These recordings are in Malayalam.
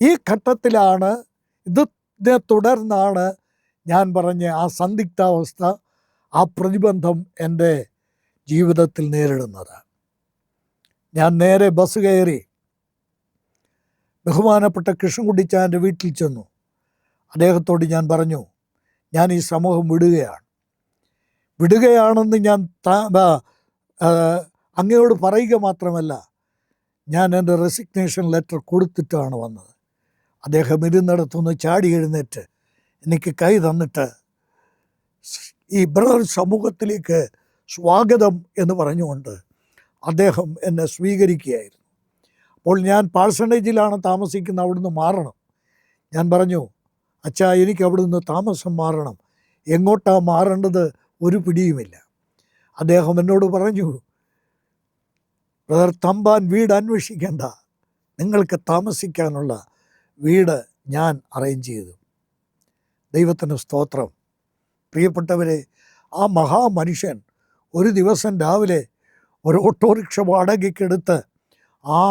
ഈ ഘട്ടത്തിലാണ്, ഇതിനെ തുടർന്നാണ് ഞാൻ പറഞ്ഞ ആ സന്ദിഗ്ധാവസ്ഥ, ആ പ്രതിബന്ധം എൻ്റെ ജീവിതത്തിൽ നേരിടുന്നത്. ഞാൻ നേരെ ബസ് കയറി ബഹുമാനപ്പെട്ട കൃഷ്ണൻകുട്ടിച്ചാൻ്റെ വീട്ടിൽ ചെന്നു. അദ്ദേഹത്തോട് ഞാൻ പറഞ്ഞു, ഞാൻ ഈ സമൂഹം വിടുകയാണെന്ന് ഞാൻ അങ്ങയോട് പറയുക മാത്രമല്ല, ഞാൻ എൻ്റെ റെസിഗ്നേഷൻ ലെറ്റർ കൊടുത്തിട്ടാണ് വന്നത്. അദ്ദേഹം ഇരുന്നിടത്തുനിന്ന് ചാടി എഴുന്നേറ്റ് എനിക്ക് കൈ തന്നിട്ട് ഈ ബ്രദർ സമൂഹത്തിലേക്ക് സ്വാഗതം എന്ന് പറഞ്ഞുകൊണ്ട് അദ്ദേഹം എന്നെ സ്വീകരിക്കുകയായിരുന്നു. അപ്പോൾ ഞാൻ പാഴ്സണേജിലാണ് താമസിക്കുന്നത്, അവിടുന്ന് മാറണം. ഞാൻ പറഞ്ഞു, അച്ഛാ, എനിക്ക് അവിടുന്ന് താമസം മാറണം. എങ്ങോട്ടാണ് മാറേണ്ടത് ഒരു പിടിയുമില്ല. അദ്ദേഹം എന്നോട് പറഞ്ഞു, ബ്രദർ തമ്പാൻ വീട് അന്വേഷിക്കേണ്ട, നിങ്ങൾക്ക് താമസിക്കാനുള്ള വീട് ഞാൻ അറേഞ്ച് ചെയ്തു. ദൈവത്തിന് സ്തോത്രം. പ്രിയപ്പെട്ടവരെ, ആ മഹാമനുഷ്യൻ ഒരു ദിവസം രാവിലെ ഒരു ഓട്ടോറിക്ഷ വാടകയ്ക്കെടുത്ത് ആ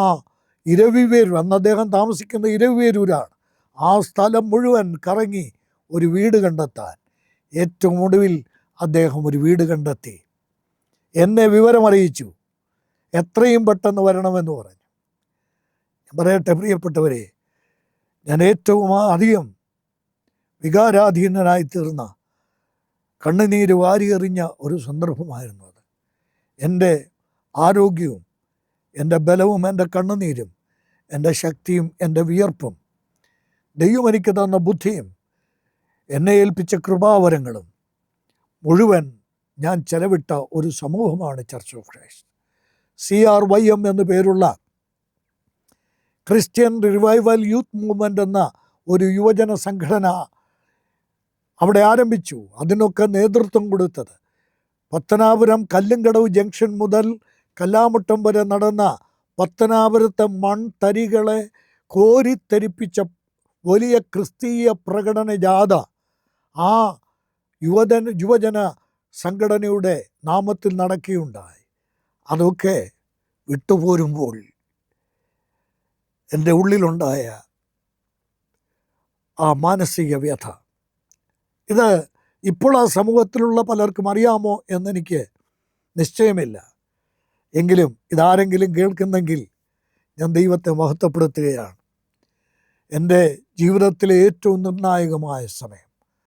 ഇരവിവേരൂർ, അന്ന് അദ്ദേഹം താമസിക്കുന്ന ഇരവിവേരൂരാണ്, ആ സ്ഥലം മുഴുവൻ കറങ്ങി ഒരു വീട് കണ്ടെത്താൻ ഏറ്റവും ഒടുവിൽ അദ്ദേഹം ഒരു വീട് കണ്ടെത്തി. എന്നെ വിവരമറിയിച്ചു, എത്രയും പെട്ടെന്ന് വരണമെന്ന് പറഞ്ഞു. ഞാൻ പറയട്ടെ പ്രിയപ്പെട്ടവരെ, ഞാൻ ഏറ്റവും അധികം വികാരാധീനനായി തീർന്ന, കണ്ണുനീര് വാരിയെറിഞ്ഞ ഒരു സന്ദർഭമായിരുന്നു അത്. എൻ്റെ ആരോഗ്യവും എൻ്റെ ബലവും എൻ്റെ കണ്ണുനീരും എൻ്റെ ശക്തിയും എൻ്റെ വിയർപ്പും ദൈവം എനിക്ക് തന്ന ബുദ്ധിയും എന്നെ ഏൽപ്പിച്ച കൃപാവരങ്ങളും മുഴുവൻ ഞാൻ ചെലവിട്ട ഒരു സമൂഹമാണ് ചർച്ച് ഓഫ് ക്രൈസ്റ്റ്. CRYM എന്നു പേരുള്ള ക്രിസ്ത്യൻ റിവൈവൽ യൂത്ത് മൂവ്മെൻ്റ് എന്ന ഒരു യുവജന സംഘടന അവിടെ ആരംഭിച്ചു. അതിനൊക്കെ നേതൃത്വം കൊടുത്തത് പത്തനാപുരം കല്ലുംകടവ് ജംഗ്ഷൻ മുതൽ കല്ലാമുട്ടം വരെ നടന്ന പത്തനാപുരത്തെ മൺതരികളെ കോരിത്തെരിപ്പിച്ച വലിയ ക്രിസ്തീയ പ്രകടന ജാഥ ആ യുവജന സംഘടനയുടെ നാമത്തിൽ നടക്കുകയുണ്ടായി. അതൊക്കെ വിട്ടുപോരുമ്പോൾ എൻ്റെ ഉള്ളിലുണ്ടായ ആ മാനസിക വ്യഥ, ഇത് ഇപ്പോൾ ആ സമൂഹത്തിലുള്ള പലർക്കും അറിയാമോ എന്നെനിക്ക് നിശ്ചയമില്ല. എങ്കിലും ഇതാരെങ്കിലും കേൾക്കുന്നെങ്കിൽ ഞാൻ ദൈവത്തെ മഹത്വപ്പെടുത്തുകയാണ്. എൻ്റെ ജീവിതത്തിലെ ഏറ്റവും നിർണായകമായ സമയം